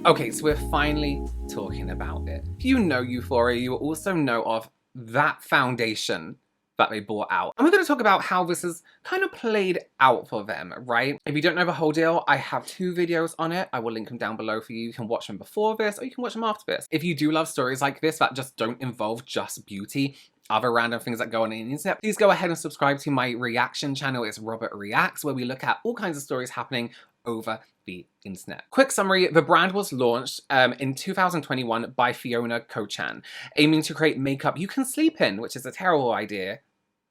Okay, so we're finally talking about it. If you know Youthforia, you also know of that foundation that they brought out. And we're going to talk about how this has kind of played out for them, right? If you don't know the whole deal, I have 2 videos on it. I will link them down below for you. You can watch them before this or you can watch them after this. If you do love stories like this that just don't involve just beauty, other random things that go on in the internet, please go ahead and subscribe to my reaction channel. It's Robert Reacts, where we look at all kinds of stories happening over the internet. Quick summary, the brand was launched in 2021 by Fiona Kochan, aiming to create makeup you can sleep in, which is a terrible idea,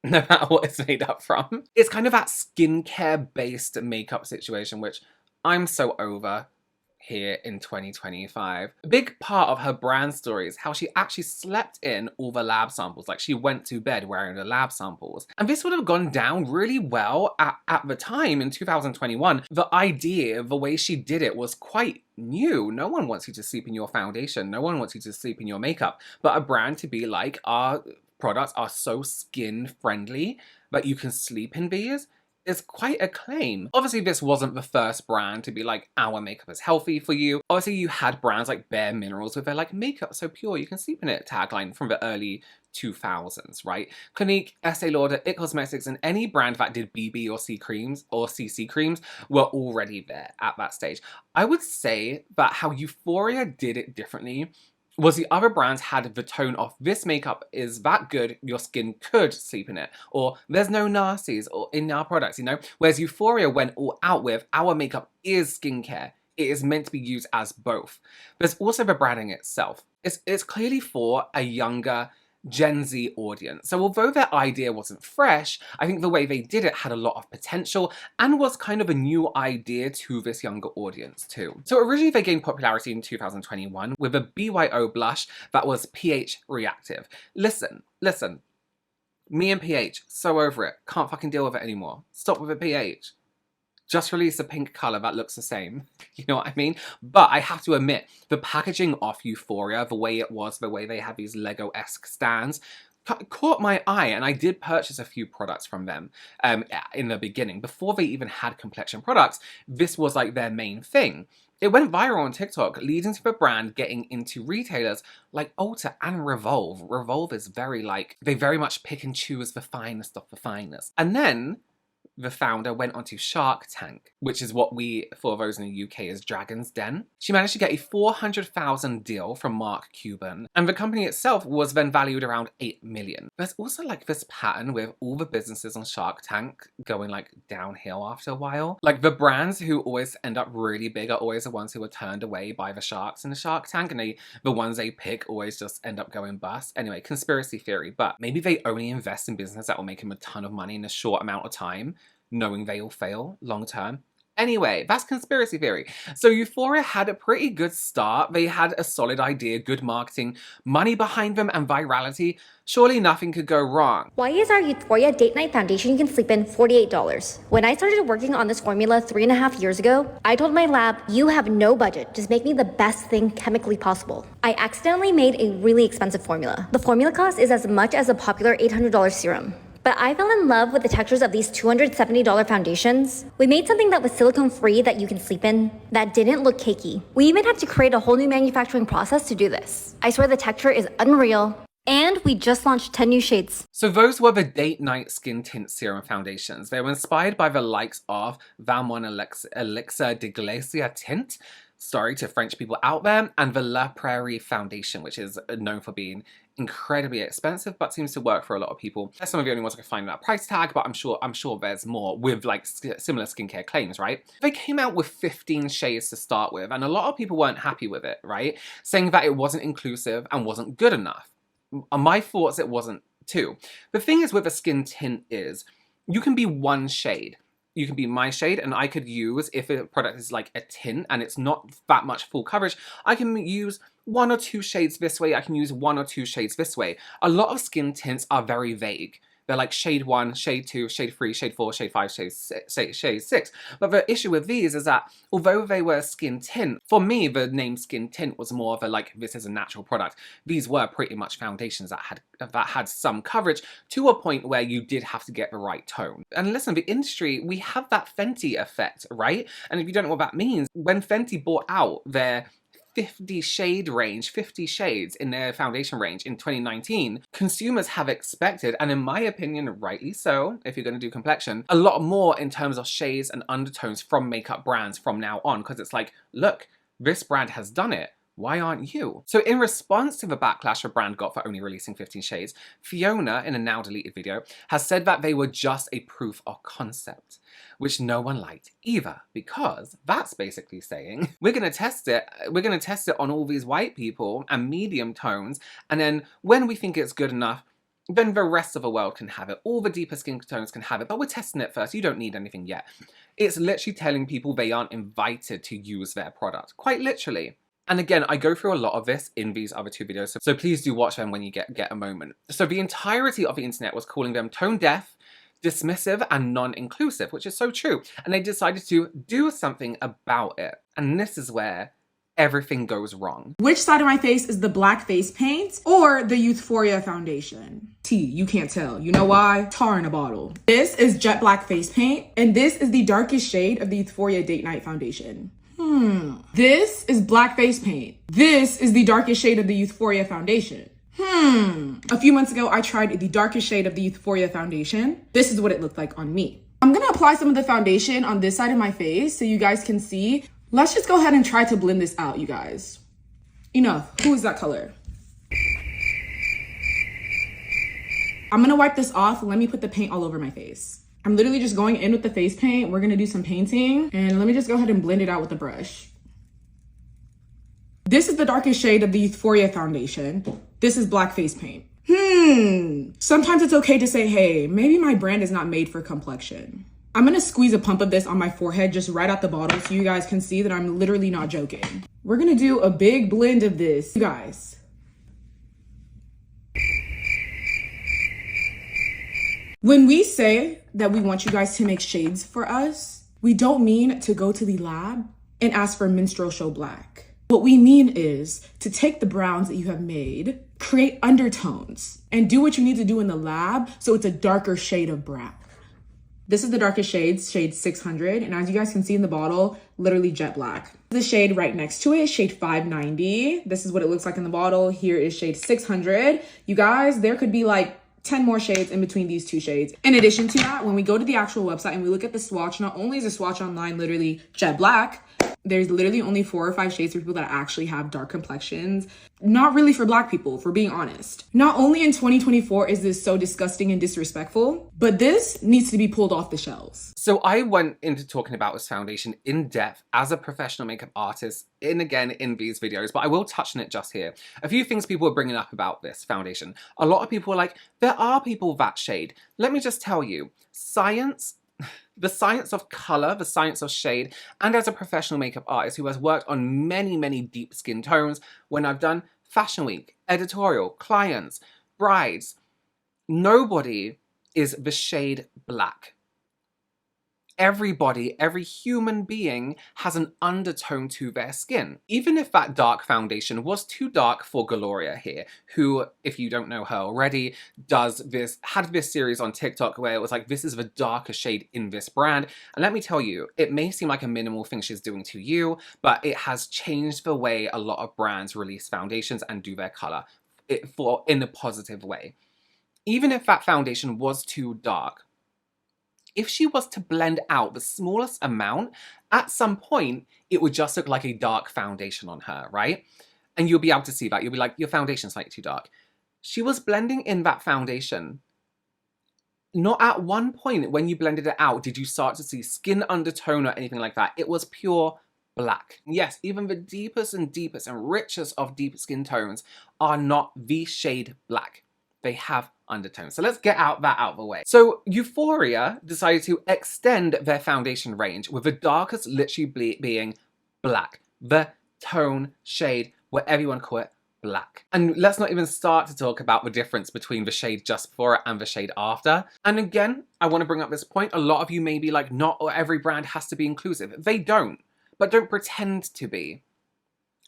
no matter what it's made up from. It's kind of that skincare-based makeup situation, which I'm so over here in 2025. A big part of her brand story is how she actually slept in all the lab samples, like she went to bed wearing the lab samples. And this would have gone down really well at the time in 2021. The idea, the way she did it was quite new. No one wants you to sleep in your foundation. No one wants you to sleep in your makeup. But a brand to be like, our products are so skin friendly that you can sleep in these is quite a claim. Obviously, this wasn't the first brand to be like, our makeup is healthy for you. Obviously, you had brands like Bare Minerals with their like, makeup so pure you can sleep in it tagline from the early 2000s, right? Clinique, Estee Lauder, It Cosmetics, and any brand that did BB or C creams or CC creams were already there at that stage. I would say that how Youthforia did it differently was the other brands had the tone of, this makeup is that good, your skin could sleep in it, or there's no nasties or in our products, you know? Whereas Youthforia went all out with, our makeup is skincare. It is meant to be used as both. There's also the branding itself. It's clearly for a younger Gen Z audience. So although their idea wasn't fresh, I think the way they did it had a lot of potential and was kind of a new idea to this younger audience too. So originally they gained popularity in 2021 with a BYO blush that was pH reactive. Listen, me and pH, so over it. Can't fucking deal with it anymore. Stop with the pH. Just release a pink colour that looks the same. You know what I mean? But I have to admit, the packaging of Youthforia, the way it was, the way they had these Lego-esque stands, caught my eye, and I did purchase a few products from them in the beginning. Before they even had complexion products, this was like their main thing. It went viral on TikTok, leading to the brand getting into retailers like Ulta and Revolve. Revolve is very like, they very much pick and choose the finest of the finest. And then the founder went onto Shark Tank, which is what we, for those in the UK, is Dragon's Den. She managed to get a $400,000 deal from Mark Cuban, and the company itself was then valued around $8 million. There's also like this pattern with all the businesses on Shark Tank going like downhill after a while. Like the brands who always end up really big are always the ones who are turned away by the sharks in the Shark Tank, and the ones they pick always just end up going bust. Anyway, conspiracy theory, but maybe they only invest in business that will make them a ton of money in a short amount of time, knowing they'll fail long term. Anyway, that's conspiracy theory. So Youthforia had a pretty good start. They had a solid idea, good marketing, money behind them, and virality. Surely nothing could go wrong. Why is our Youthforia date night foundation you can sleep in $48? When I started working on this formula 3.5 years ago, I told my lab, you have no budget, just make me the best thing chemically possible. I accidentally made a really expensive formula. The formula cost is as much as a popular $800 serum. But I fell in love with the textures of these $270 foundations. We made something that was silicone-free that you can sleep in, that didn't look cakey. We even had to create a whole new manufacturing process to do this. I swear the texture is unreal. And we just launched 10 new shades. So those were the Date Night Skin Tint Serum Foundations. They were inspired by the likes of Valmont Elixir de Glacia Tint, sorry to French people out there, and the La Prairie Foundation, which is known for being incredibly expensive, but seems to work for a lot of people. That's some of the only ones I can find in that price tag, but I'm sure there's more with like similar skincare claims, right? They came out with 15 shades to start with, and a lot of people weren't happy with it, right? Saying that it wasn't inclusive and wasn't good enough. On my thoughts, it wasn't too. The thing is with a skin tint is, you can be one shade. You can be my shade, and I could use, if a product is like a tint and it's not that much full coverage, I can use 1 or 2 shades this way, I can use 1 or 2 shades this way. A lot of skin tints are very vague. They're like shade 1, shade 2, shade 3, shade 4, shade 5, shade 6. But the issue with these is that although they were skin tint, for me the name skin tint was more of a like, this is a natural product. These were pretty much foundations that had some coverage to a point where you did have to get the right tone. And listen, the industry, we have that Fenty effect, right? And if you don't know what that means, when Fenty bought out their 50 shade range, 50 shades in their foundation range in 2019, consumers have expected, and in my opinion, rightly so, if you're going to do complexion, a lot more in terms of shades and undertones from makeup brands from now on, because it's like, look, this brand has done it. Why aren't you? So in response to the backlash a brand got for only releasing 15 shades, Fiona, in a now deleted video, has said that they were just a proof of concept, which no one liked either, because that's basically saying, we're gonna test it on all these white people and medium tones, and then when we think it's good enough, then the rest of the world can have it. All the deeper skin tones can have it, but we're testing it first. You don't need anything yet. It's literally telling people they aren't invited to use their product, quite literally. And again, I go through a lot of this in these other two videos, so please do watch them when you get a moment. So the entirety of the internet was calling them tone deaf, dismissive, and non-inclusive, which is so true. And they decided to do something about it. And this is where everything goes wrong. Which side of my face is the black face paint or the Youthforia foundation? You can't tell. You know why? Tar in a bottle. This is jet black face paint, and this is the darkest shade of the Youthforia Date Night foundation. This is black face paint. This is the darkest shade of the Youthforia foundation. A few months ago, I tried the darkest shade of the Youthforia foundation. This is what it looked like on me. I'm gonna apply some of the foundation on this side of my face so you guys can see. Let's just go ahead and try to blend this out, you guys. Enough. Who is that color? I'm gonna wipe this off. Let me put the paint all over my face. I'm literally just going in with the face paint. We're gonna do some painting, and let me just go ahead and blend it out with the brush. This is the darkest shade of the Youthforia foundation. This is black face paint. Sometimes it's okay to say, hey, maybe my brand is not made for complexion. I'm gonna squeeze a pump of this on my forehead just right out the bottle so you guys can see that I'm literally not joking. We're gonna do a big blend of this, you guys. When we say that we want you guys to make shades for us, we don't mean to go to the lab and ask for minstrel show black. What we mean is to take the browns that you have made, create undertones, and do what you need to do in the lab so it's a darker shade of brown. This is the darkest shade, shade 600, and as you guys can see in the bottle, literally jet black. The shade right next to it, shade 590. This is what it looks like in the bottle. Here is shade 600. You guys, there could be like 10 more shades in between these two shades. In addition to that, when we go to the actual website and we look at the swatch, not only is the swatch online literally jet black, there's literally only 4 or 5 shades for people that actually have dark complexions. Not really for black people, for being honest. Not only in 2024 is this so disgusting and disrespectful, but this needs to be pulled off the shelves. So I went into talking about this foundation in depth as a professional makeup artist in these videos, but I will touch on it just here. A few things people are bringing up about this foundation. A lot of people are like, there are people that shade. Let me just tell you, the science of color, the science of shade, and as a professional makeup artist who has worked on many, many deep skin tones, when I've done Fashion Week, editorial, clients, brides, nobody is the shade black. Everybody, every human being has an undertone to their skin. Even if that dark foundation was too dark for Gloria here, who, if you don't know her already, had this series on TikTok where it was like, this is the darkest shade in this brand. And let me tell you, it may seem like a minimal thing she's doing to you, but it has changed the way a lot of brands release foundations and do their color in a positive way. Even if that foundation was too dark, if she was to blend out the smallest amount, at some point, it would just look like a dark foundation on her, right? And you'll be able to see that. You'll be like, your foundation's slightly too dark. She was blending in that foundation. Not at one point when you blended it out did you start to see skin undertone or anything like that. It was pure black. Yes, even the deepest and richest of deep skin tones are not the shade black. They have undertones. So let's get that out of the way. So Youthforia decided to extend their foundation range with the darkest literally being black. The tone, shade, whatever you want to call it, black. And let's not even start to talk about the difference between the shade just before it and the shade after. And again, I want to bring up this point. A lot of you may be like, not every brand has to be inclusive. They don't, but don't pretend to be.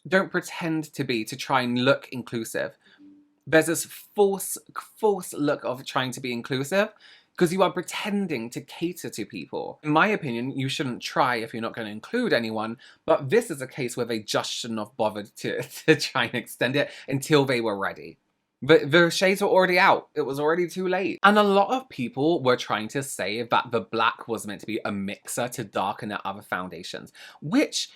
Don't pretend to be to try and look inclusive. There's this false look of trying to be inclusive. because you are pretending to cater to people. In my opinion, you shouldn't try if you're not going to include anyone, but this is a case where they just shouldn't have bothered to try and extend it until they were ready. The shades were already out. It was already too late. And a lot of people were trying to say that the black was meant to be a mixer to darken their other foundations, which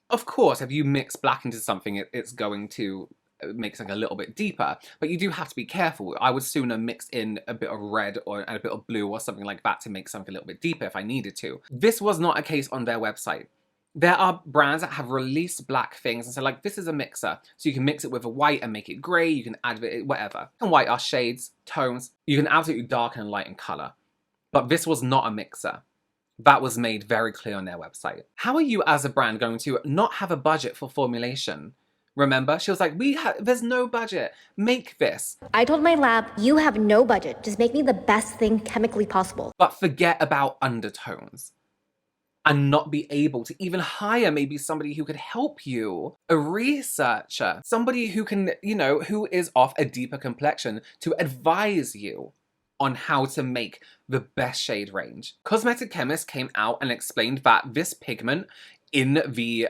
of course, if you mix black into something, it's going to make something a little bit deeper, but you do have to be careful. I would sooner mix in a bit of red and a bit of blue or something like that to make something a little bit deeper if I needed to. This was not a case on their website. There are brands that have released black things and say, like, this is a mixer. So you can mix it with a white and make it grey, you can add it, whatever. And white are shades, tones. You can absolutely darken and lighten colour. But this was not a mixer. That was made very clear on their website. How are you as a brand going to not have a budget for formulation? Remember, she was like, there's no budget, make this. I told my lab, you have no budget, just make me the best thing chemically possible. But forget about undertones. And not be able to even hire maybe somebody who could help you, a researcher, somebody who can, you know, who is of a deeper complexion to advise you on how to make the best shade range. Cosmetic Chemist came out and explained that this pigment in the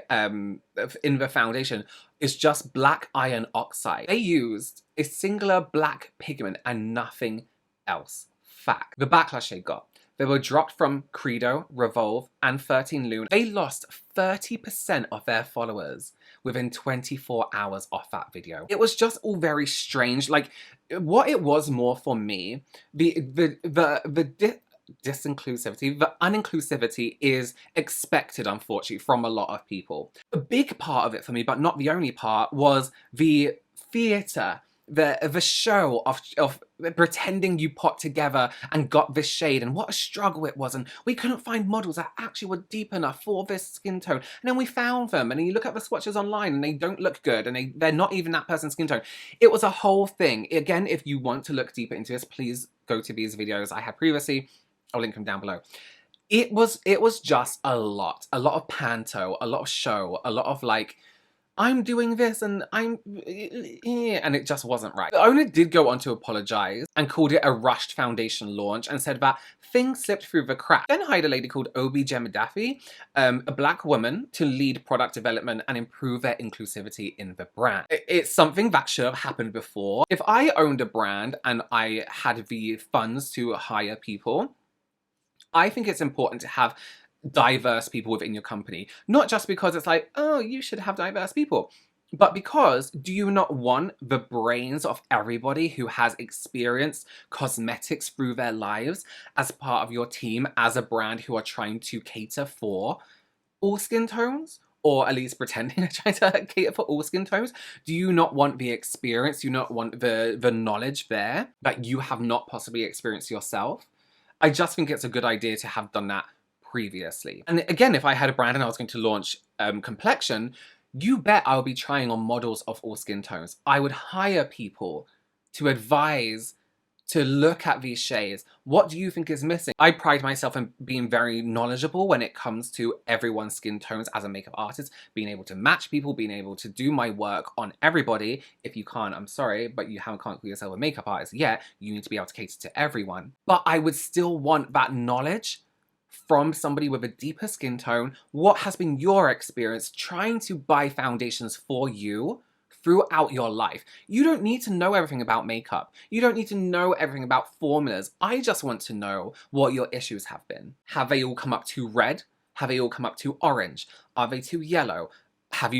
foundation is just black iron oxide. They used a singular black pigment and nothing else. Fact. The backlash they got. They were dropped from Credo, Revolve, and 13 Lune. They lost 30% of their followers within 24 hours off that video. It was just all very strange. Like, what it was more for me, the disinclusivity, the uninclusivity is expected, unfortunately, from a lot of people. A big part of it for me, but not the only part, was the theatre, the show of pretending you put together and got this shade, and what a struggle it was, and we couldn't find models that actually were deep enough for this skin tone, and then we found them, and then you look at the swatches online and they don't look good, and they're not even that person's skin tone. It was a whole thing. Again, if you want to look deeper into this, please go to these videos I had previously. I'll link them down below. It was just a lot of panto, a lot of show, a lot of like, I'm doing this and and it just wasn't right. The owner did go on to apologize and called it a rushed foundation launch and said that things slipped through the cracks. Then hired a lady called Obi Jemadafi, a black woman, to lead product development and improve their inclusivity in the brand. It's something that should have happened before. If I owned a brand and I had the funds to hire people, I think it's important to have diverse people within your company. Not just because it's like, oh, you should have diverse people, but because do you not want the brains of everybody who has experienced cosmetics through their lives as part of your team as a brand who are trying to cater for all skin tones? Or at least pretending to try to cater for all skin tones? Do you not want the experience? Do you not want the knowledge there that you have not possibly experienced yourself? I just think it's a good idea to have done that previously. And again, if I had a brand and I was going to launch complexion, you bet I'll be trying on models of all skin tones. I would hire people to advise, to look at these shades. What do you think is missing? I pride myself in being very knowledgeable when it comes to everyone's skin tones as a makeup artist, being able to match people, being able to do my work on everybody. If you can't, I'm sorry, but you can't call yourself a makeup artist yet. You need to be able to cater to everyone. But I would still want that knowledge from somebody with a deeper skin tone. What has been your experience trying to buy foundations for you throughout your life? You don't need to know everything about makeup. You don't need to know everything about formulas. I just want to know what your issues have been. Have they all come up too red? Have they all come up too orange? Are they too yellow? Have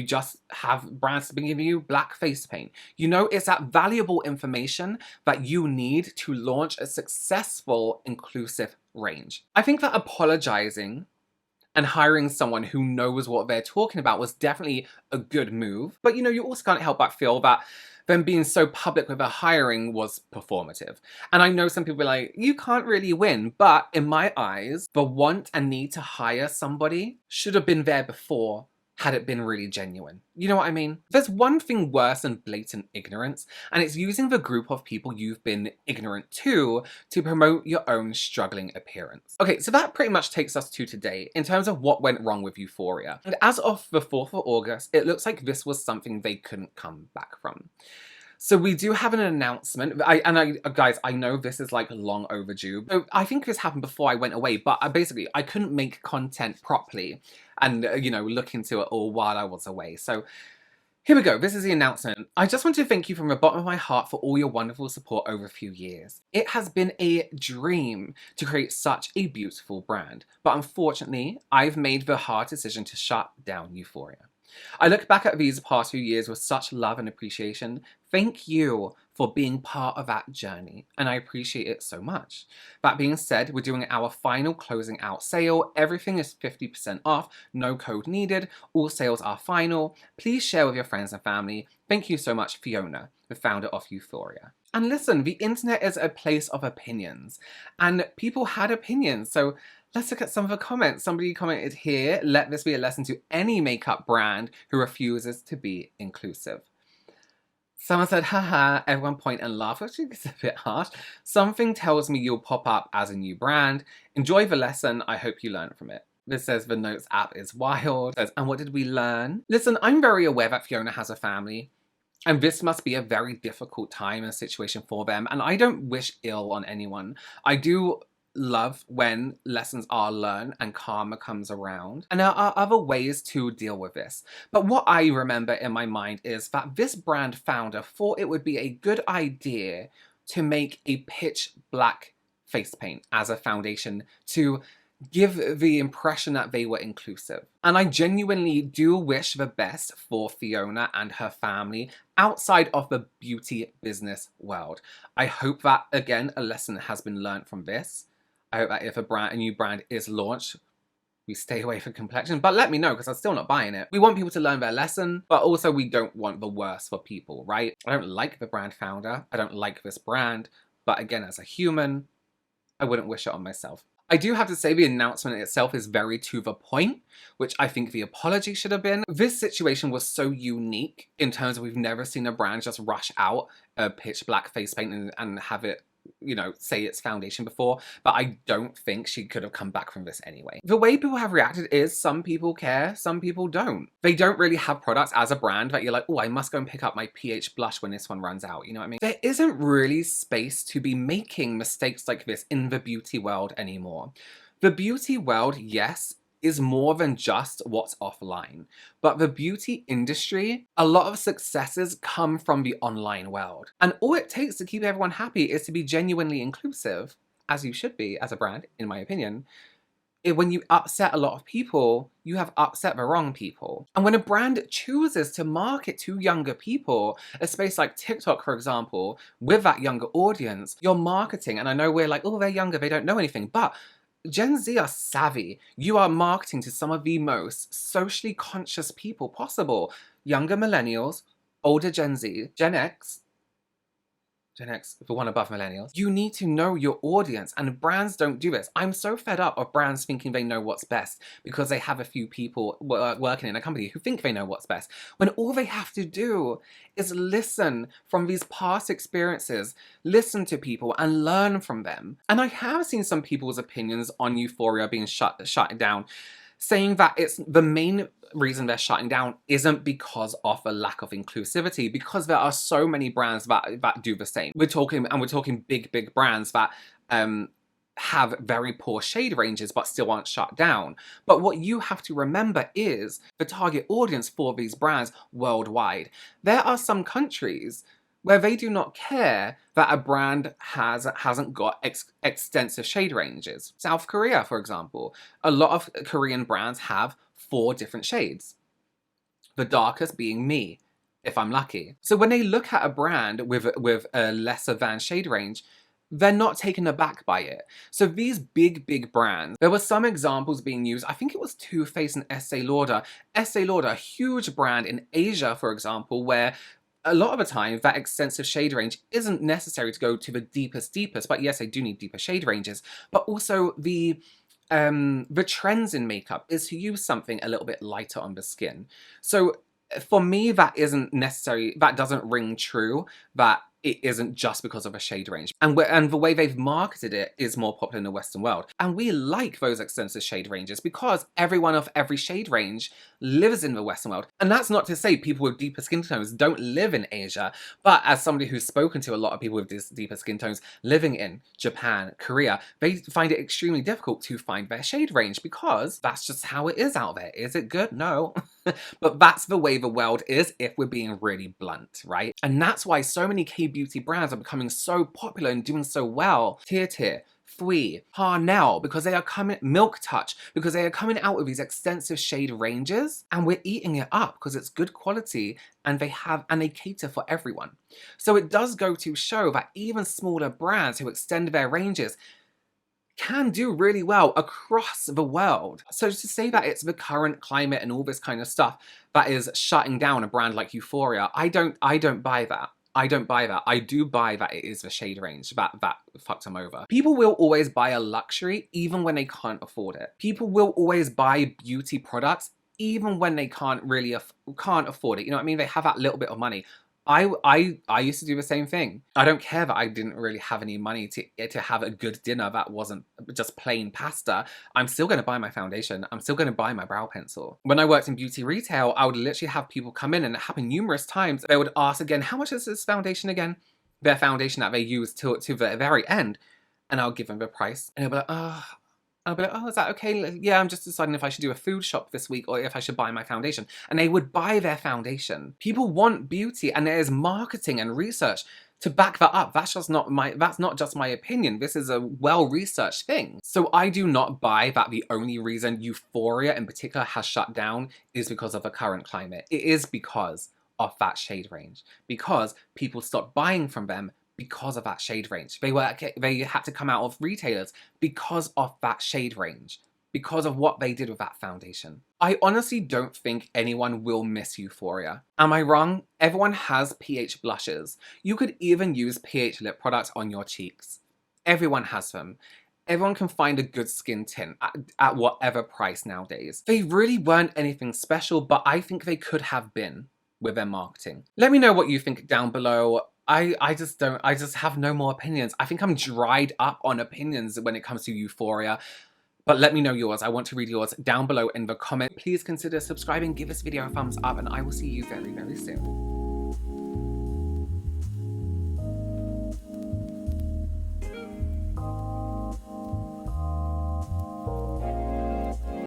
brands been giving you black face paint? You know, it's that valuable information that you need to launch a successful, inclusive range. I think that apologizing and hiring someone who knows what they're talking about was definitely a good move. But you know, you also can't help but feel that them being so public with their hiring was performative. And I know some people are like, you can't really win. But in my eyes, the want and need to hire somebody should have been there before, had it been really genuine. You know what I mean? There's one thing worse than blatant ignorance, and it's using the group of people you've been ignorant to promote your own struggling appearance. Okay, so that pretty much takes us to today in terms of what went wrong with Youthforia. And as of the 4th of August, it looks like this was something they couldn't come back from. So we do have an announcement. Guys, I know this is like long overdue. So I think this happened before I went away, but basically I couldn't make content properly and, you know, look into it all while I was away. So here we go. This is the announcement. I just want to thank you from the bottom of my heart for all your wonderful support over a few years. It has been a dream to create such a beautiful brand, but unfortunately, I've made the hard decision to shut down Youthforia. I look back at these past few years with such love and appreciation. Thank you for being part of that journey, and I appreciate it so much. That being said, we're doing our final closing out sale. Everything is 50% off, no code needed, all sales are final. Please share with your friends and family. Thank you so much, Fiona, the founder of Youthforia. And listen, the internet is a place of opinions, and people had opinions, so let's look at some of the comments. Somebody commented here, let this be a lesson to any makeup brand who refuses to be inclusive. Someone said, haha, everyone point and laugh, which is a bit harsh. Something tells me you'll pop up as a new brand. Enjoy the lesson, I hope you learn from it. This says the Notes app is wild. It says, and what did we learn? Listen, I'm very aware that Fiona has a family, and this must be a very difficult time and situation for them, and I don't wish ill on anyone. I do love when lessons are learned and karma comes around. And there are other ways to deal with this. But what I remember in my mind is that this brand founder thought it would be a good idea to make a pitch black face paint as a foundation to give the impression that they were inclusive. And I genuinely do wish the best for Fiona and her family outside of the beauty business world. I hope that, again, a lesson has been learned from this. I hope that if a new brand is launched, we stay away from complexion. But let me know, because I'm still not buying it. We want people to learn their lesson, but also we don't want the worst for people, right? I don't like the brand founder. I don't like this brand. But again, as a human, I wouldn't wish it on myself. I do have to say the announcement itself is very to the point, which I think the apology should have been. This situation was so unique in terms of we've never seen a brand just rush out a pitch black face paint and have it, you know, say it's foundation before, but I don't think she could have come back from this anyway. The way people have reacted is some people care, some people don't. They don't really have products as a brand that you're like, oh, I must go and pick up my PH blush when this one runs out, you know what I mean? There isn't really space to be making mistakes like this in the beauty world anymore. The beauty world, yes, is more than just what's offline. But the beauty industry, a lot of successes come from the online world. And all it takes to keep everyone happy is to be genuinely inclusive, as you should be as a brand, in my opinion. When you upset a lot of people, you have upset the wrong people. And when a brand chooses to market to younger people, a space like TikTok, for example, with that younger audience, you're marketing, and I know we're like, oh, they're younger, they don't know anything, but Gen Z are savvy. You are marketing to some of the most socially conscious people possible. Younger millennials, older Gen Z, Gen X, the one above millennials. You need to know your audience, and brands don't do this. I'm so fed up of brands thinking they know what's best because they have a few people working in a company who think they know what's best, when all they have to do is listen from these past experiences, listen to people and learn from them. And I have seen some people's opinions on Youthforia being shut down, saying that it's the main reason they're shutting down isn't because of a lack of inclusivity, because there are so many brands that do the same. We're talking big brands that have very poor shade ranges but still aren't shut down. But what you have to remember is the target audience for these brands worldwide. There are some countries where they do not care that a brand hasn't got extensive shade ranges. South Korea, for example. A lot of Korean brands have 4 different shades. The darkest being me, if I'm lucky. So when they look at a brand with a lesser than shade range, they're not taken aback by it. So these big brands, there were some examples being used. I think it was Too Faced and Estee Lauder. Estee Lauder, a huge brand in Asia, for example, where a lot of the time that extensive shade range isn't necessary to go to the deepest, but yes, they do need deeper shade ranges, but also the trends in makeup is to use something a little bit lighter on the skin. So for me, that isn't necessary, that doesn't ring true, that it isn't just because of a shade range. And the way they've marketed it is more popular in the Western world. And we like those extensive shade ranges because everyone of every shade range lives in the Western world. And that's not to say people with deeper skin tones don't live in Asia, but as somebody who's spoken to a lot of people with these deeper skin tones living in Japan, Korea, they find it extremely difficult to find their shade range because that's just how it is out there. Is it good? No. But that's the way the world is if we're being really blunt, right? And that's why so many K-beauty brands are becoming so popular and doing so well. Tear, Fui, Harnell, because they are coming, Milk Touch, because they are coming out with these extensive shade ranges and we're eating it up because it's good quality and they cater for everyone. So it does go to show that even smaller brands who extend their ranges can do really well across the world. So to say that it's the current climate and all this kind of stuff that is shutting down a brand like Youthforia, I don't buy that. I don't buy that. I do buy that it is the shade range that fucked them over. People will always buy a luxury even when they can't afford it. People will always buy beauty products even when they can't afford it. You know what I mean? They have that little bit of money. I used to do the same thing. I don't care that I didn't really have any money to have a good dinner that wasn't just plain pasta. I'm still going to buy my foundation. I'm still going to buy my brow pencil. When I worked in beauty retail, I would literally have people come in, and it happened numerous times. They would ask again, how much is this foundation again? Their foundation that they use to the very end. And I'll give them the price. And they'll be like, oh. I'll be like, oh, is that okay? Yeah, I'm just deciding if I should do a food shop this week or if I should buy my foundation. And they would buy their foundation. People want beauty, and there is marketing and research to back that up. That's not just my opinion. This is a well-researched thing. So I do not buy that the only reason Youthforia in particular has shut down is because of the current climate. It is because of that shade range. Because people stopped buying from them because of that shade range. They had to come out of retailers because of that shade range, because of what they did with that foundation. I honestly don't think anyone will miss Youthforia. Am I wrong? Everyone has pH blushes. You could even use pH lip products on your cheeks. Everyone has them. Everyone can find a good skin tint at whatever price nowadays. They really weren't anything special, but I think they could have been with their marketing. Let me know what you think down below. I just have no more opinions. I think I'm dried up on opinions when it comes to Youthforia. But let me know yours. I want to read yours down below in the comment. Please consider subscribing, give this video a thumbs up, and I will see you very, very soon.